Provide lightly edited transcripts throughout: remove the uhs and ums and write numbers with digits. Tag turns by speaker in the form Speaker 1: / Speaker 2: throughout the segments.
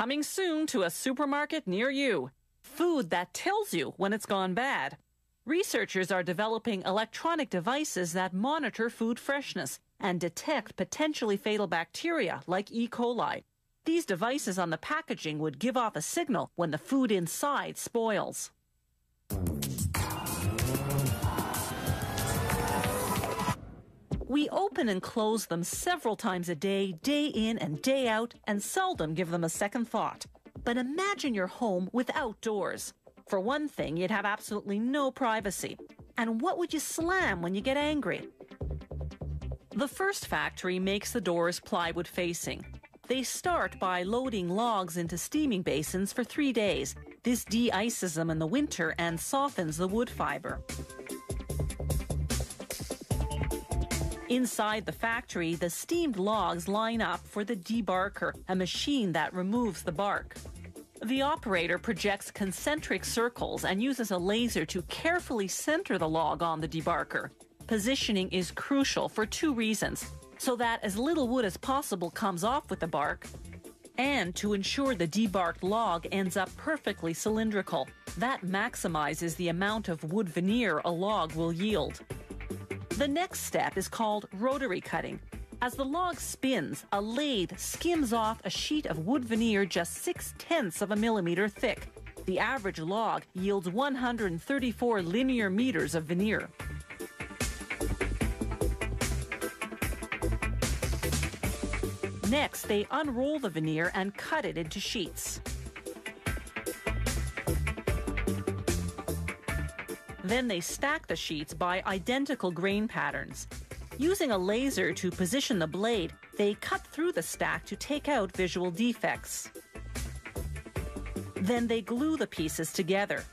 Speaker 1: Coming soon to a supermarket near you. Food that tells you when it's gone bad. Researchers are developing electronic devices that monitor food freshness and detect potentially fatal bacteria like E. coli. These devices on the packaging would give off a signal when the food inside spoils. We open and close them several times a day, day in and day out, and seldom give them a second thought. But imagine your home without doors. For one thing, you'd have absolutely no privacy. And what would you slam when you get angry? The first factory makes the doors plywood facing. They start by loading logs into steaming basins for 3 days. This de-ices them in the winter and softens the wood fiber. Inside the factory, the steamed logs line up for the debarker, a machine that removes the bark. The operator projects concentric circles and uses a laser to carefully center the log on the debarker. Positioning is crucial for 2 reasons: so that as little wood as possible comes off with the bark, and to ensure the debarked log ends up perfectly cylindrical. That maximizes the amount of wood veneer a log will yield. The next step is called rotary cutting. As the log spins, a lathe skims off a sheet of wood veneer just 0.6 of a millimeter thick. The average log yields 134 linear meters of veneer. Next, they unroll the veneer and cut it into sheets. Then they stack the sheets by identical grain patterns. Using a laser to position the blade, they cut through the stack to take out visual defects. Then they glue the pieces together.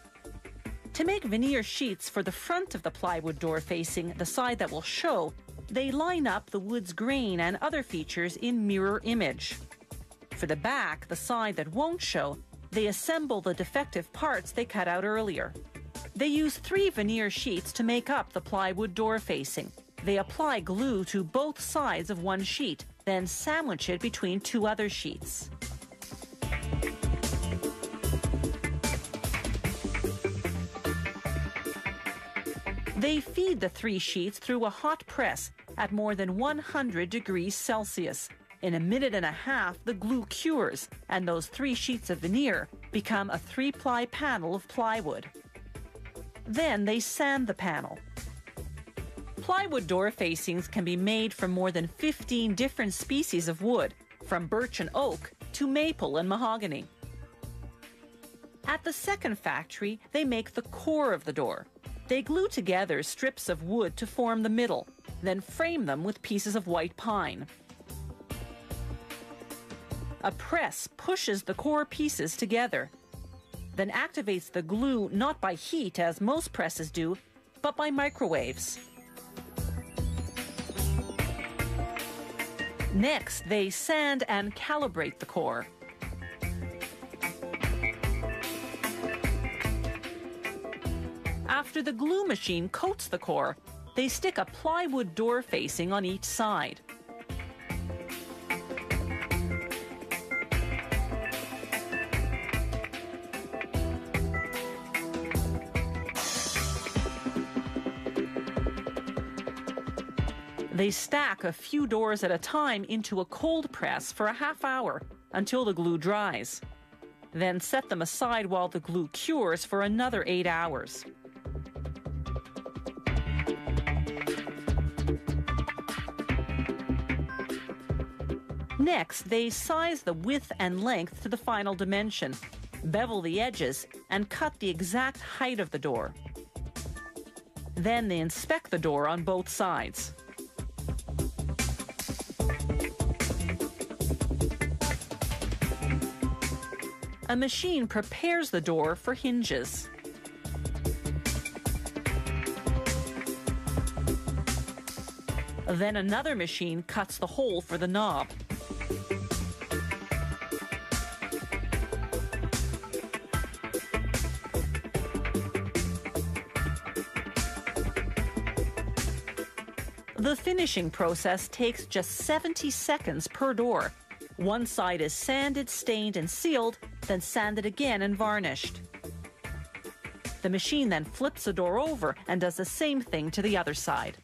Speaker 1: To make veneer sheets for the front of the plywood door facing, the side that will show, they line up the wood's grain and other features in mirror image. For the back, the side that won't show, they assemble the defective parts they cut out earlier. They use 3 veneer sheets to make up the plywood door facing. They apply glue to both sides of one sheet, then sandwich it between 2 other sheets. They feed the 3 sheets through a hot press at more than 100 degrees Celsius. In a minute and a half, the glue cures, and those 3 sheets of veneer become a 3-ply panel of plywood. Then they sand the panel. Plywood door facings can be made from more than 15 different species of wood, from birch and oak to maple and mahogany. At the second factory, they make the core of the door. They glue together strips of wood to form the middle, then frame them with pieces of white pine. A press pushes the core pieces together, then activates the glue not by heat as most presses do, but by microwaves. Next, they sand and calibrate the core. After the glue machine coats the core, they stick a plywood door facing on each side. They stack a few doors at a time into a cold press for a half hour until the glue dries. Then set them aside while the glue cures for another 8 hours. Next, they size the width and length to the final dimension, bevel the edges, and cut the exact height of the door. Then they inspect the door on both sides. A machine prepares the door for hinges. Then another machine cuts the hole for the knob. The finishing process takes just 70 seconds per door. One side is sanded, stained, and sealed, then sanded again and varnished. The machine then flips the door over and does the same thing to the other side.